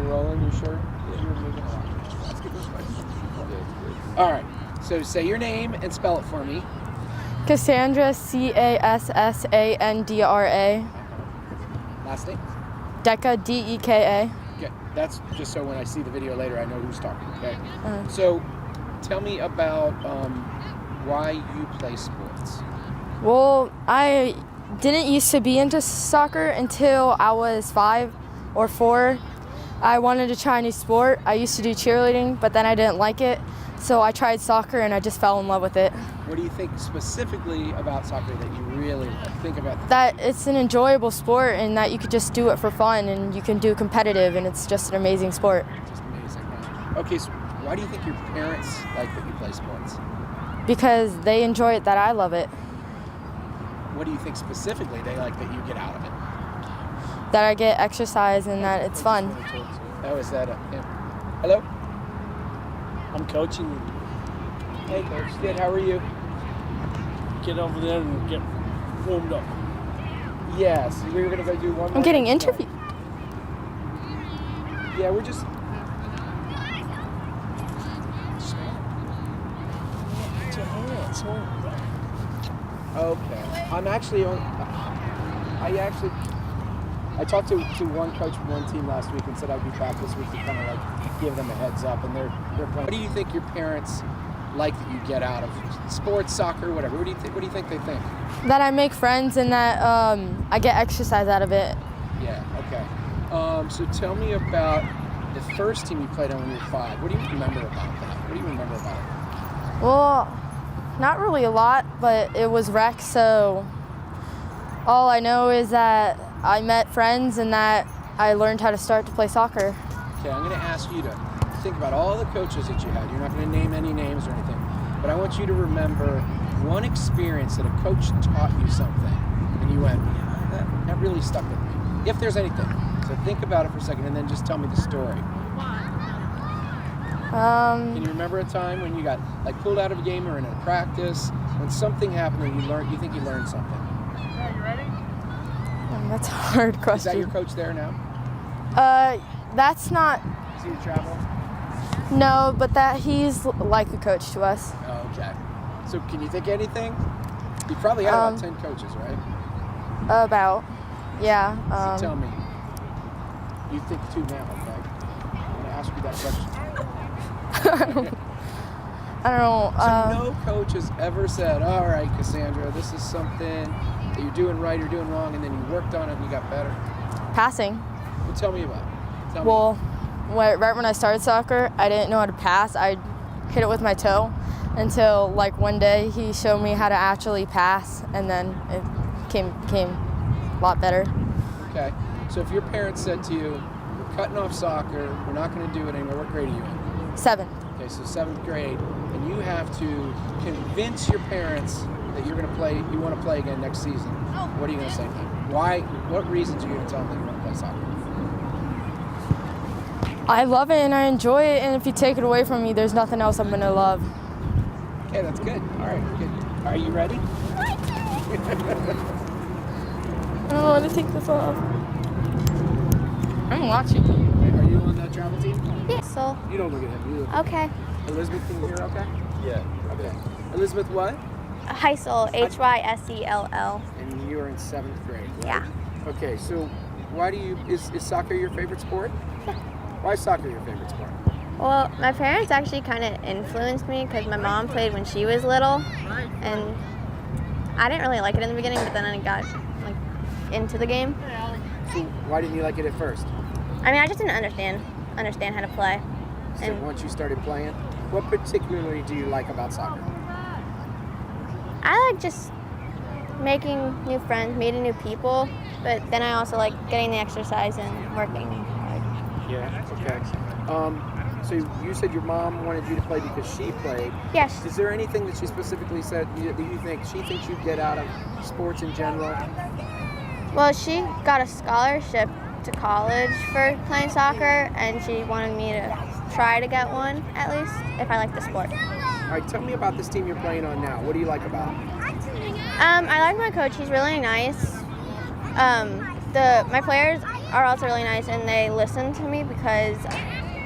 rolling? You sure? Yeah. You're moving along. Let's get this right. All right. So say your name and spell it for me. Cassandra, Cassandra. Last name? Deka, Deka. Okay. That's just so when I see the video later, I know who's talking. Okay. So tell me about why you play sports. Well, I didn't used to be into soccer until I was 5 or 4. I wanted to try a new sport. I used to do cheerleading, but then I didn't like it. So I tried soccer and I just fell in love with it. What do you think specifically about soccer that you really think about? That it's an enjoyable sport and that you could just do it for fun and you can do competitive and it's just an amazing sport. Just amazing. Okay, so why do you think your parents like that you play sports? Because they enjoy it, that I love it. What do you think specifically they like that you get out of it? That I get exercise and that it's fun. That was that. Hello? I'm coaching. Hey, Coach. Good. How are you? Get over there and get warmed up. Yes. We were going to go do one more. I'm getting interviewed. Yeah, we're just... Okay. I'm actually on... I talked to one coach from one team last week and said I'd be back this week to kind of like give them a heads up, and they're playing. What do you think your parents like that you get out of sports, soccer, whatever? What do you think they think? That I make friends and that I get exercise out of it. Yeah. Okay. So tell me about the first team you played on when you were 5. What do you remember about that? What do you remember about it? Well, not really a lot, but it was rec, so all I know is that I met friends and that I learned how to start to play soccer. Okay, I'm going to ask you to think about all the coaches that you had. You're not going to name any names or anything, but I want you to remember one experience that a coach taught you something, and you went, yeah, that really stuck with me. If there's anything. So think about it for a second, and then just tell me the story. Can you remember a time when you got like pulled out of a game or in a practice, when something happened and you think you learned something? Yeah, you ready? That's a hard question. Is that your coach there now? That's not. Is he travel? No, but that he's like a coach to us. Oh, okay. So can you think of anything? You probably had about 10 coaches, right? About, yeah. So tell me. You think 2 now, okay? I'm going to ask you that question. I don't know. So no coach has ever said, all right, Cassandra, this is something that you're doing right or doing wrong, and then you worked on it and you got better. Passing. Well, tell me about it. Right when I started soccer, I didn't know how to pass. I'd hit it with my toe until like one day he showed me how to actually pass, and then it became a lot better. Okay. So if your parents said to you, we're cutting off soccer, we're not going to do it anymore, what grade are you in? 7. Okay, so 7th grade, and you have to convince your parents that you want to play again next season. What are you going to say to them? Why? What reasons are you going to tell them that you want to play soccer? I love it and I enjoy it, and if you take it away from me, there's nothing else I'm going to love. Okay, that's good. All right, good. Are you ready? I don't want to take this off. I'm watching. Are you on the travel team? Yeah. So. You don't look at him. You look Okay. Elizabeth, can you hear okay? Yeah. Okay. Elizabeth what? Hysel, Hysell. And you're in 7th grade, right? Yeah. Okay, so why is soccer your favorite sport? Yeah. Why is soccer your favorite sport? Well, my parents actually kind of influenced me because my mom played when she was little, and I didn't really like it in the beginning, but then I got like into the game. So why didn't you like it at first? I mean, I just didn't understand how to play. So And once you started playing, what particularly do you like about soccer? I like just making new friends, meeting new people, but then I also like getting the exercise and working hard. Yeah. Okay. So you said your mom wanted you to play because she played. Yes. Is there anything that she specifically said that you think she thinks you'd get out of sports in general? Well, she got a scholarship to college for playing soccer, and she wanted me to try to get one, at least, if I like the sport. All right, tell me about this team you're playing on now. What do you like about it? I like my coach. He's really nice. My players are also really nice, and they listen to me because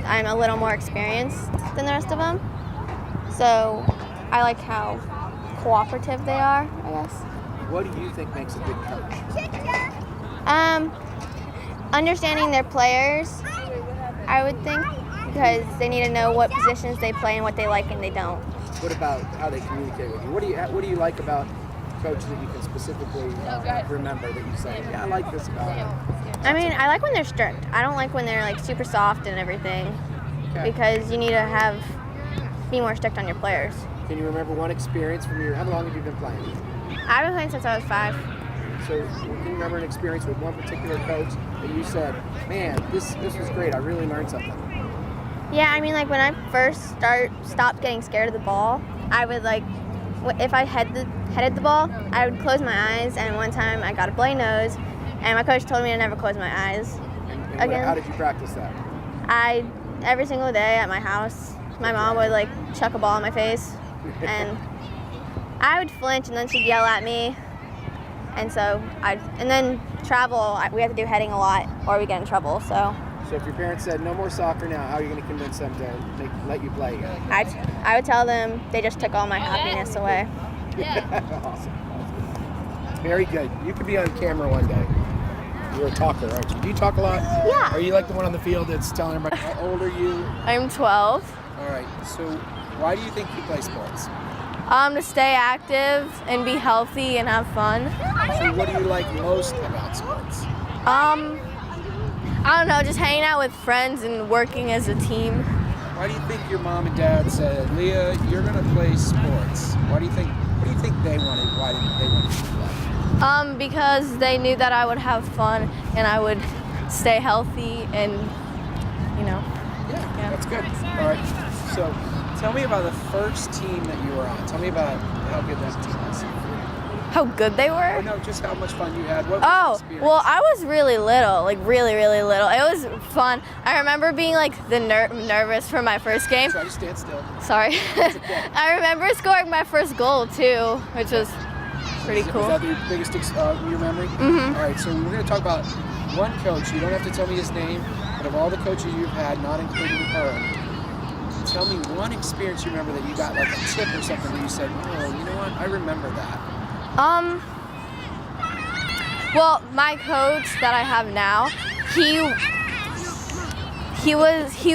I'm a little more experienced than the rest of them. So I like how cooperative they are, I guess. What do you think makes a good coach? Understanding their players, I would think, because they need to know what positions they play and what they like and they don't. What about how they communicate with you? What do you like about coach that you can specifically remember that you say, yeah, I like this about him? I mean, I like when they're strict. I don't like when they're like super soft and everything, because you need to be more strict on your players. Can you remember one experience from how long have you been playing? I've been playing since I was 5. So can you remember an experience with one particular coach that you said, man, this was great, I really learned something? Yeah, I mean, like when I first stopped getting scared of the ball, I would like, if I headed the ball, I would close my eyes, and one time I got a bloody nose, and my coach told me to never close my eyes again. How did you practice that? Every single day at my house, my mom would like chuck a ball in my face, and I would flinch, and then she'd yell at me, and then travel, we have to do heading a lot, or we get in trouble. So if your parents said no more soccer now, how are you going to convince them to let you play again? I would tell them they just took all my happiness away. Awesome. Very good. You could be on camera one day. You're a talker, aren't you? Do you talk a lot? Yeah. Are you like the one on the field that's telling everybody? How old are you? I'm 12. All right. So why do you think you play sports? To stay active and be healthy and have fun. So what do you like most about sports? I don't know, just hanging out with friends and working as a team. Why do you think your mom and dad said, Leah, you're going to play sports? What do you think they wanted? Why did they want you to play? Because they knew that I would have fun and I would stay healthy and, Yeah, that's good. All right. So tell me about the first team that you were on. Tell me about how good that team was. How good they were? No, just how much fun you had. What was the experience? Well, I was really little, like really, really little. It was fun. I remember being like nervous for my first game. Try to stand still. Sorry. Okay. I remember scoring my first goal too, which was pretty cool. Was that your biggest your memory? Mm-hmm. All right, so we're going to talk about one coach. You don't have to tell me his name, but of all the coaches you've had, not including her, tell me one experience you remember that you got like a tip or something that you said, oh, you know what, I remember that. Well, my coach that I have now, he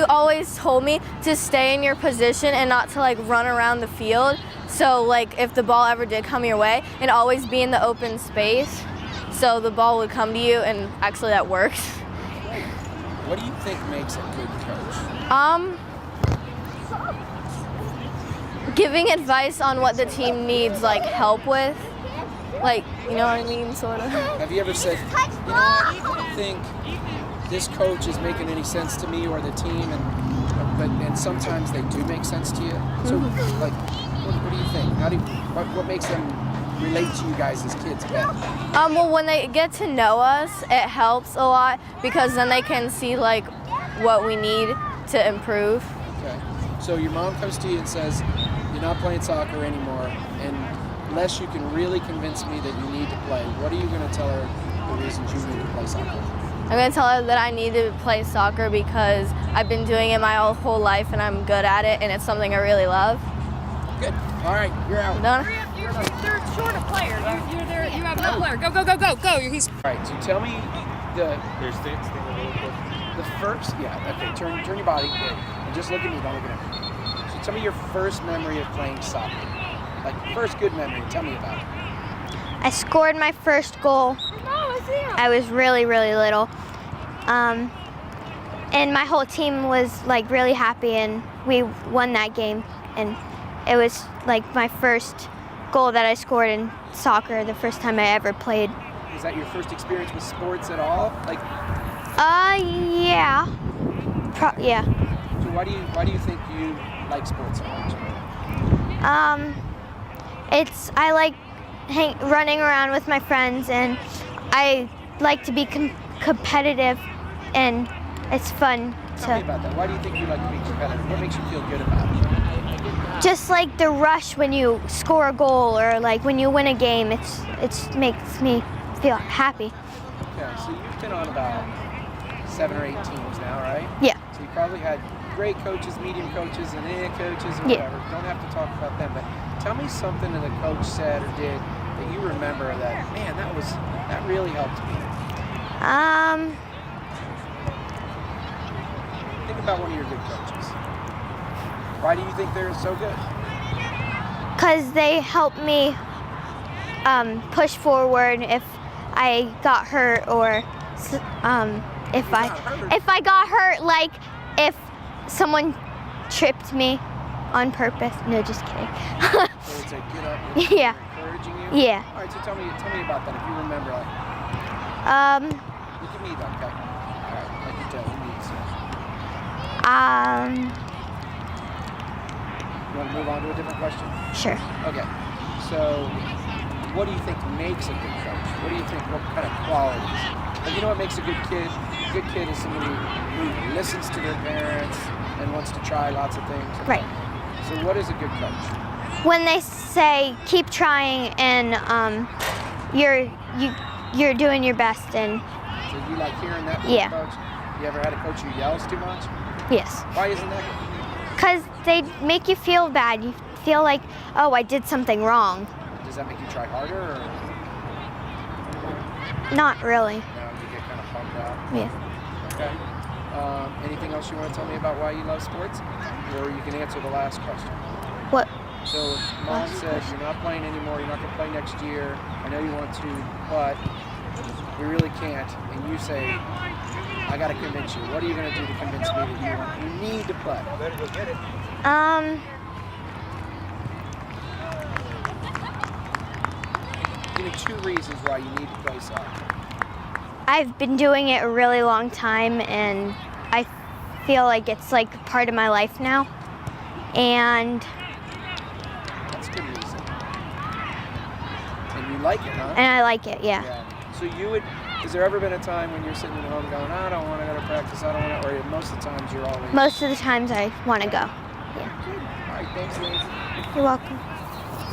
always told me to stay in your position and not to like run around the field. So like if the ball ever did come your way, and always be in the open space, so the ball would come to you, and actually that worked. What do you think makes a good coach? Giving advice on what the team needs like help with. Like, you know what I mean, sort of. Have you ever said, you know what, I don't think this coach is making any sense to me or the team, and sometimes they do make sense to you? So, like, what do you think? What makes them relate to you guys as kids better? Well, when they get to know us, it helps a lot, because then they can see like what we need to improve. Okay. So your mom comes to you and says, you're not playing soccer anymore, and unless you can really convince me that you need to play, what are you going to tell her the reasons you need to play soccer? I'm going to tell her that I need to play soccer because I've been doing it my whole life and I'm good at it, and it's something I really love. Good. All right, you're out. Done? They're short of player. You're there. You have no player. Go. He's. All right, so tell me the first, okay, turn your body, good. And just look at me, don't look at him. So tell me your first memory of playing soccer. Like, first good memory, tell me about it. I scored my first goal. I was really, really little. And my whole team was like really happy, and we won that game. And it was like my first goal that I scored in soccer, the first time I ever played. Was that your first experience with sports at all? Like, yeah. Yeah. So why do you think you like sports so much? I like running around with my friends, and I like to be competitive, and it's fun Tell me about that. Why do you think you like to be competitive? What makes you feel good about it? Just like the rush when you score a goal, or like when you win a game, it makes me feel happy. Okay, so you've been on about 7 or 8 teams now, right? Yeah. So you probably had great coaches, medium coaches, and coaches, or Yeah. whatever. Don't have to talk about them, but tell me something that a coach said or did that you remember that, man, that really helped me. Think about one of your good coaches. Why do you think they're so good? Because they helped me push forward if I got hurt, or if I got hurt, like if someone tripped me on purpose. No, just kidding. So it's a get up, and Yeah. encouraging you? Yeah. All right, so tell me about that if you remember. Like, look at me though, okay? All right, like you tell me. You want to move on to a different question? Sure. Okay. So, what do you think makes a good coach? What do you think? What kind of qualities? Like, you know what makes a good kid? A good kid is somebody who listens to their parents and wants to try lots of things. Right. So, what is a good coach? When they say keep trying and you're doing your best, and So, you like hearing that from Yeah. a coach? You ever had a coach who yells too much? yes, Why isn't that good? because they make you feel bad. You feel like, oh, I did something wrong. Does that make you try harder, or Not really. you get kind of bummed out? Yeah. Okay. Anything else you want to tell me about why you love sports? Or you can answer the last question. What? So, Mom said you're not playing anymore, you're not going to play next year. I know you want to, but we really can't. And you say, I got to convince you. What are you going to do to convince me that you need to play? Give me 2 reasons why you need to play soccer. I've been doing it a really long time, and I feel like it's like part of my life now. And That's a good reason. And you like it, huh? I like it, yeah. So has there ever been a time when you're sitting at home going, I don't want to go to practice, I don't want to, or most of the times you're always... Most of the times I want to go. Good. All right, thanks, Lindsay. You're welcome.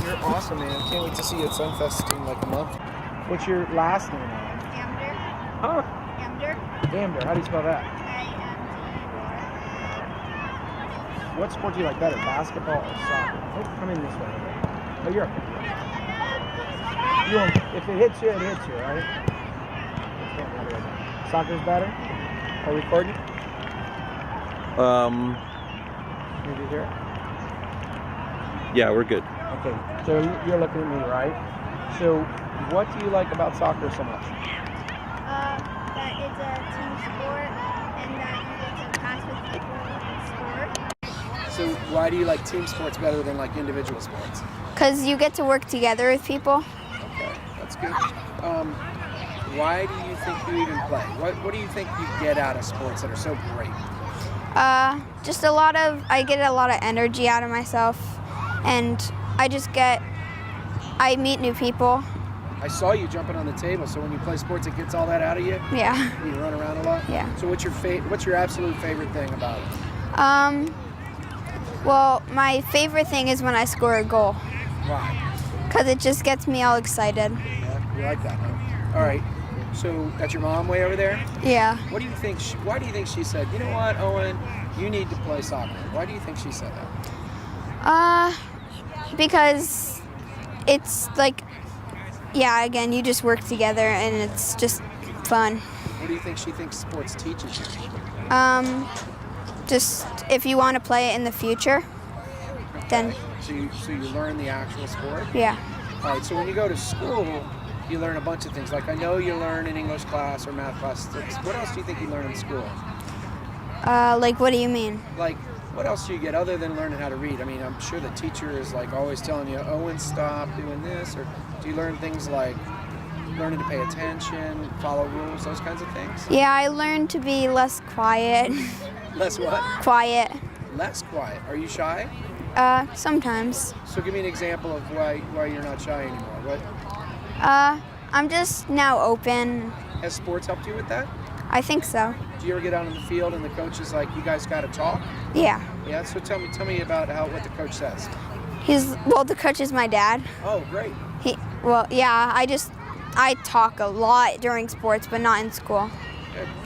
You're awesome, man. Can't wait to see you at Sunfest in like a month. What's your last name? Amder. Huh? Amder. Amder. How do you spell that? AMDER. What sport do you like better, basketball or soccer? Oh, come in this way. Oh, you're okay. If it hits you, it hits you, right? Soccer's better? Are we recording? Did you hear it? Yeah, we're good. Okay, so you're looking at me, right? So what do you like about soccer so much? That it's a team sport and that you get to pass with people and score. So why do you like team sports better than like individual sports? Because you get to work together with people. Okay, that's good. Why do you think you even play? What do you think you get out of sports that are so great? I get a lot of energy out of myself, and I meet new people. I saw you jumping on the table, so when you play sports, it gets all that out of you? Yeah. You run around a lot? Yeah. So what's your absolute favorite thing about it? Well, my favorite thing is when I score a goal, Why? because it just gets me all excited. Yeah, you like that, huh? All right. So that's your mom way over there? Yeah. What do you think? Why do you think she said, you know what, Owen, you need to play soccer? Why do you think she said that? Because it's like, yeah, again, you just work together and it's just fun. What do you think she thinks sports teaches you? Just if you want to play it in the future, then So you learn the actual sport? yeah. All right, so when you go to school, you learn a bunch of things. Like I know you learn in English class or math class. What else do you think you learn in school? Like, what do you mean? Like, what else do you get other than learning how to read? I mean, I'm sure the teacher is like always telling you, Owen, stop doing this. Or do you learn things like learning to pay attention, follow rules, those kinds of things? Yeah, I learned to be less quiet. Less what? Quiet. Less quiet. Are you shy? Sometimes. So give me an example of why you're not shy anymore. What I'm just now open. has sports helped you with that? I think so. Do you ever get out on the field and the coach is like, you guys got to talk? Yeah. Yeah. So tell me about what the coach says. The coach is my dad. Oh, great. I talk a lot during sports, but not in school.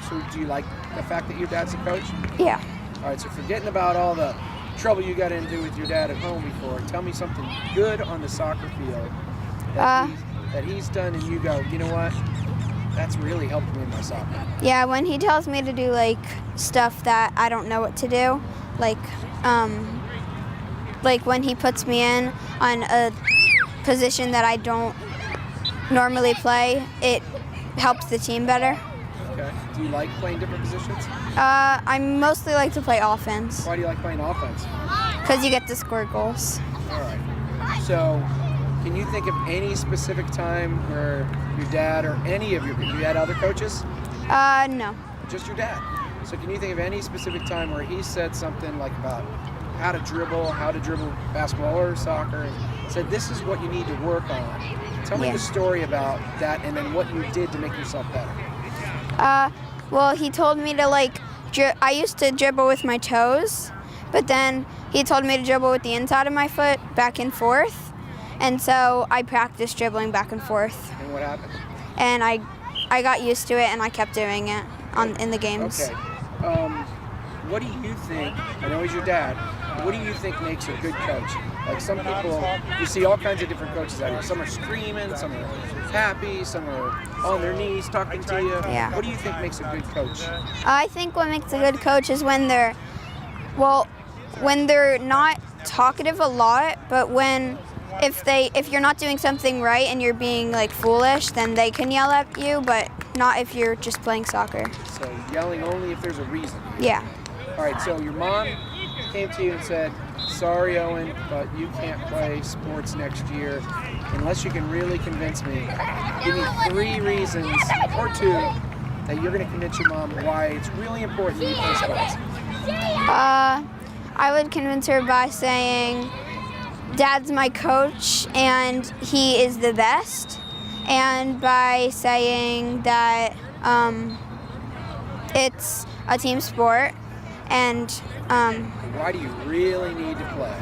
So do you like the fact that your dad's a coach? Yeah. All right, so forgetting about all the trouble you got into with your dad at home before, tell me something good on the soccer field that he's done and you go, you know what? That's really helped me in my soccer. Yeah, when he tells me to do like stuff that I don't know what to do, like when he puts me in on a position that I don't normally play, it helps the team better. Okay. Do you like playing different positions? I mostly like to play offense Why do you like playing offense? because you get to score goals. All right. So, can you think of any specific time where your dad or any of you had other coaches? No. Just your dad. So can you think of any specific time where he said something like about how to dribble basketball or soccer, and said this is what you need to work on? Tell me the story about that and then what you did to make yourself better. Well, he told me to I used to dribble with my toes, but then he told me to dribble with the inside of my foot back and forth. And so I practiced dribbling back and forth. And what happened? And I got used to it and I kept doing it in the games. Okay. What do you think, I know he's your dad, what do you think makes a good coach? Like some people, you see all kinds of different coaches out here. Some are screaming, some are happy, some are on their knees talking to you. Yeah. What do you think makes a good coach? I think what makes a good coach is when they're not talkative a lot, but if you're not doing something right and you're being foolish, then they can yell at you, but not if you're just playing soccer. So yelling only if there's a reason. Yeah. All right, so your mom came to you and said, sorry, Owen, but you can't play sports next year unless you can really convince me. Give me 3 reasons, or 2, that you're going to convince your mom why it's really important that you play sports. I would convince her by saying, Dad's my coach and he is the best, and by saying that it's a team sport and Why do you really need to play?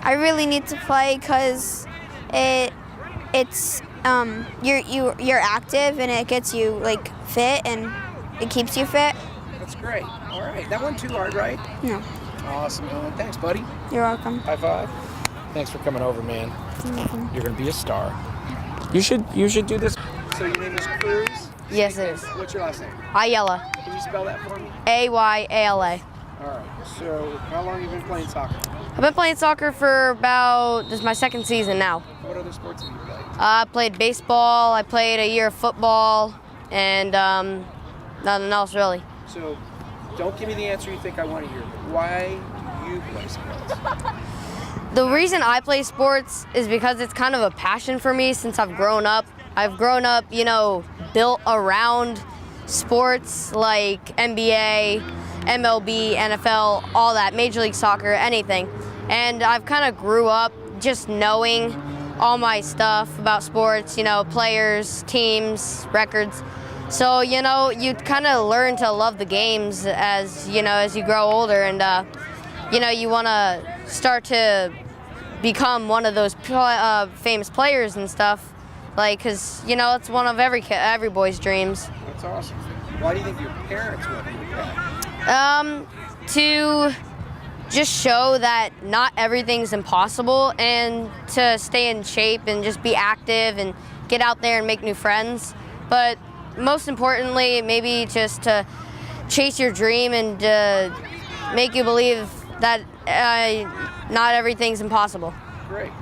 I really need to play because it's you're active and it gets you fit and it keeps you fit. That's great. All right, that wasn't too hard, right? No. Awesome, Owen. Thanks, buddy. You're welcome. High five. Thanks for coming over, man. You're gonna be a star. You should do this. So your name is Cruz? Yes, it is. What's your last name? Ayala. Can you spell that for me? Ayala. All right. So how long have you been playing soccer? I've been playing soccer for this is my 2nd season now. What other sports have you played? I played baseball, I played a year of football, and nothing else really. So don't give me the answer you think I want to hear. Why do you play sports? The reason I play sports is because it's kind of a passion for me since I've grown up. I've grown up, built around sports like NBA, MLB, NFL, all that, Major League Soccer, anything. And I've kind of grew up just knowing all my stuff about sports, players, teams, records. So, you kind of learn to love the games as you grow older, and, you want to start to become one of those famous players and stuff, because, it's one of every boy's dreams. That's awesome. Why do you think your parents want you to play? To just show that not everything's impossible, and to stay in shape and just be active and get out there and make new friends. But most importantly, maybe just to chase your dream and make you believe that not everything's impossible. Great.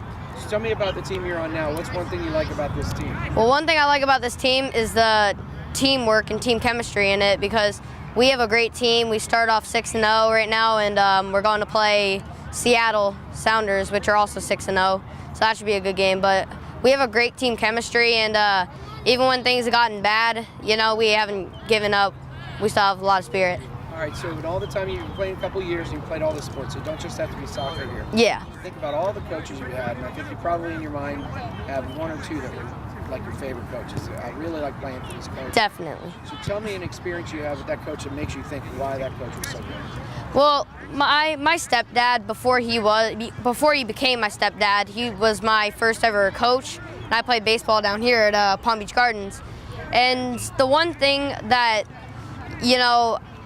So tell me about the team you're on now. What's one thing you like about this team? Well, one thing I like about this team is the teamwork and team chemistry in it, because we have a great team. We start off 6-0 right now, and we're going to play Seattle Sounders, which are also 6-0. So that should be a good game. But we have a great team chemistry, and even when things have gotten bad, we haven't given up. We still have a lot of spirit. All right, so in all the time you've been playing a couple years and you've played all the sports, so you don't just have to be soccer here. Yeah. Think about all the coaches you've had, and I think you probably in your mind have 1 or 2 that were like your favorite coaches. I really like playing for these coaches. Definitely. So tell me an experience you have with that coach that makes you think why that coach was so good. Well, my stepdad, before he became my stepdad, he was my first ever coach, and I played baseball down here at Palm Beach Gardens. And the one thing that,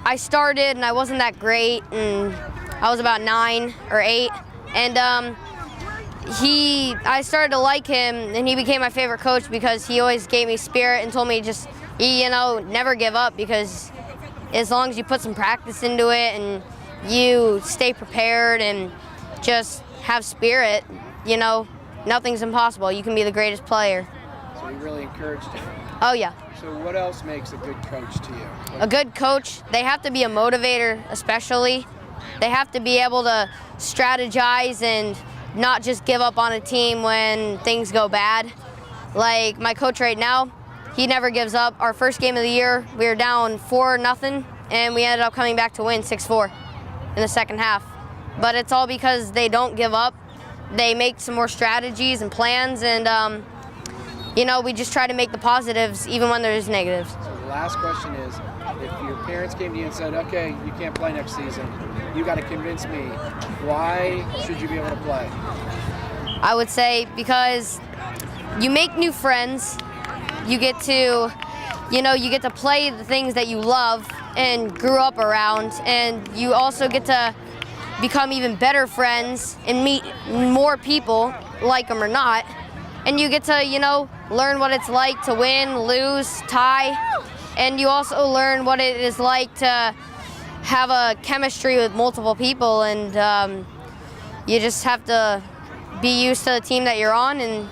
I started and I wasn't that great, and I was about 9 or 8, and I started to like him, and he became my favorite coach because he always gave me spirit and told me just, never give up, because as long as you put some practice into it and you stay prepared and just have spirit, nothing's impossible. You can be the greatest player. So he really encouraged you. Oh, yeah. So what else makes a good coach to you? A good coach, they have to be a motivator, especially. They have to be able to strategize and not just give up on a team when things go bad. Like my coach right now, he never gives up. Our first game of the year, we were down 4-0, and we ended up coming back to win 6-4 in the second half. But it's all because they don't give up. They make some more strategies and plans, and we just try to make the positives even when there's negatives. So the last question is, if your parents came to you and said, okay, you can't play next season, you got to convince me, why should you be able to play? I would say because you make new friends, you get to play the things that you love and grew up around, and you also get to become even better friends and meet more people, like them or not, and you get to, learn what it's like to win, lose, tie, and you also learn what it is like to have a chemistry with multiple people, and you just have to be used to the team that you're on and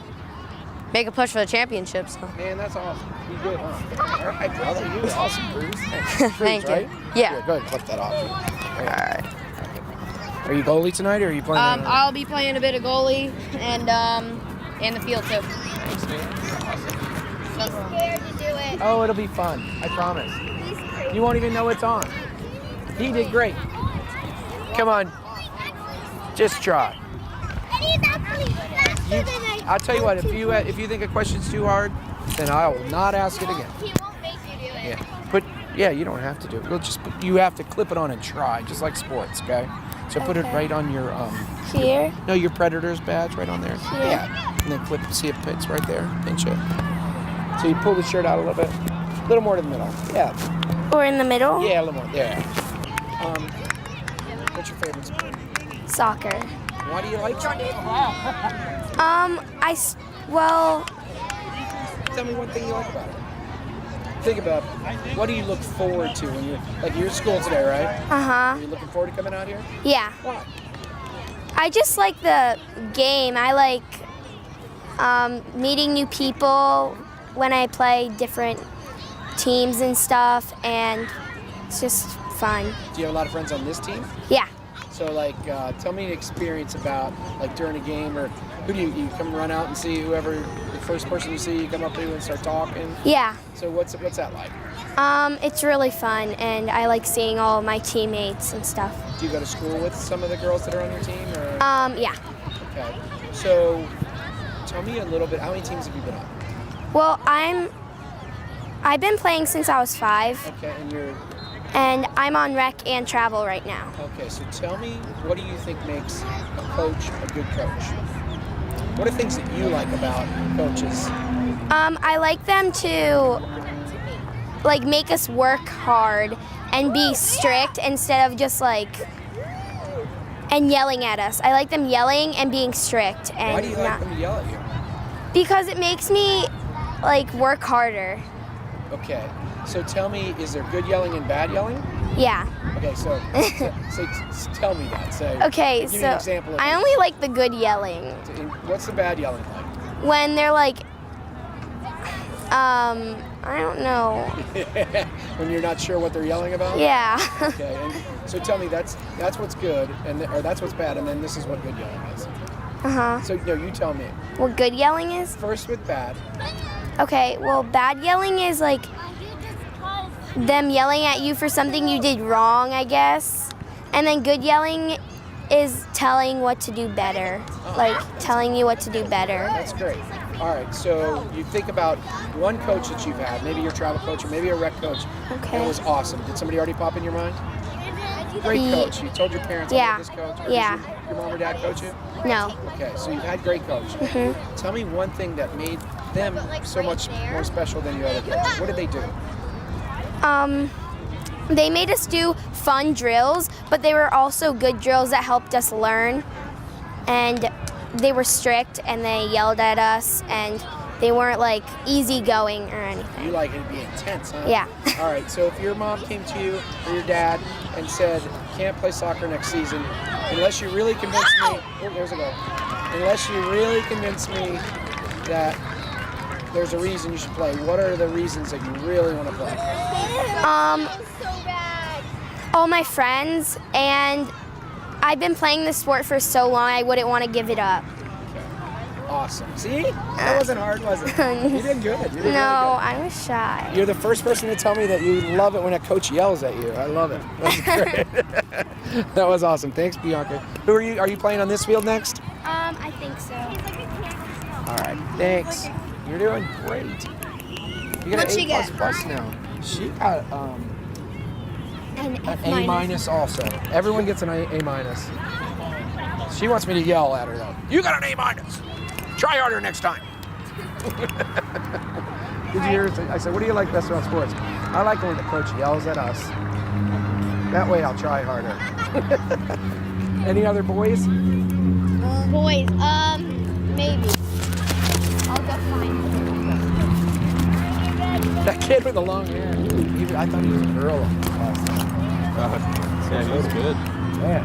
make a push for the championship. So. Man, that's awesome. You good, huh? All right, brother. You awesome, Bruce. Thanks. Thank you. Right? Yeah. Go ahead and clip that off. All right. Are you goalie tonight, or are you playing? I'll be playing a bit of goalie and in the field too. Thanks, man. He's scared to do it. Oh, it'll be fun. I promise. You won't even know it's on. He did great. Come on. Just try. I'll tell you what. If you think a question's too hard, then I will not ask it again. He won't make you do it. Yeah. You don't have to do it. You have to clip it on and try, just like sports. Okay. So put it right on your Here? No, your Predators badge right on there. Here? Yeah. And then clip. See it fits right there. Pinch it. So you pull the shirt out a little bit. A little more to the middle. Yeah. Or in the middle? Yeah, a little more. There. What's your favorite sport? Soccer. Why do you like soccer? Well, Tell me one thing you like about it. Think about what do you look forward to when you're at school today, right? Are you looking forward to coming out here? yeah. Why? I just like the game. I like meeting new people when I play different teams and stuff, and it's just fun. Do you have a lot of friends on this team? Yeah. So tell me an experience about during a game, or who do you come run out and see whoever the first person you see, you come up to and start talking? Yeah. So what's that like? It's really fun, and I like seeing all of my teammates and stuff. Do you go to school with some of the girls that are on your team? Or? Yeah. Okay. So tell me a little bit. How many teams have you been on? Well, I've been playing since I was 5, Okay, and I'm on rec and travel right now. Okay, so tell me, what do you think makes a coach a good coach? What are things that you like about coaches? I like them to make us work hard and be strict instead of just and yelling at us. I like them yelling and being strict. And Why do you like them to yell at you? Because it makes me work harder. Okay, so tell me, is there good yelling and bad yelling? Yeah. Okay, so tell me that. Okay, give me so an example of I it. only like the good yelling. What's the bad yelling like? When they're I don't know. When you're not sure what they're yelling about? Yeah. Okay, and so tell me, that's what's good, or that's what's bad, and then this is what good yelling is. So no, you tell me. What good yelling is? First with bad. Okay, well, bad yelling is them yelling at you for something you did wrong, I guess. And then good yelling is telling what to do better. Telling you what to do better. That's great. All right, so you think about one coach that you've had, maybe your travel coach or maybe a rec coach. Okay. That was awesome. Did somebody already pop in your mind? Great coach. You told your parents Yeah. about this coach? Or Yeah. Did your mom or dad coach you? No. Okay, so you've had great coach. Tell me one thing that made them so much more special than your other coaches. What did they do? They made us do fun drills, but they were also good drills that helped us learn. And they were strict and they yelled at us and they weren't like easygoing or anything. You like it to be intense, huh? Yeah. All right, so if your mom came to you or your dad and said, can't play soccer next season, unless you really convince me, oh, there's a goal. Unless you really convince me that there's a reason you should play, what are the reasons that you really want to play? All my friends, and I've been playing this sport for so long, I wouldn't want to give it up. Awesome. See? That wasn't hard, was it? You did good. You did really No, I was shy. good. You're the first person to tell me that you love it when a coach yells at you. I love it. That's great. That was awesome. Thanks, Bianca. Who are you? Are you playing on this field next? I think so. All right. Thanks. You're doing great. You got What'd an she get? A++ now. She got An an A- also. Everyone gets an A-. She wants me to yell at her though. You got an A-. Try harder next time. Did you hear her? I said, what do you like best about sports? I like when the coach yells at us. That way I'll try harder. Any other boys? Boys, maybe. I'll go find him. That kid with the long hair. I thought he was a girl. Yeah, he was good. Yeah.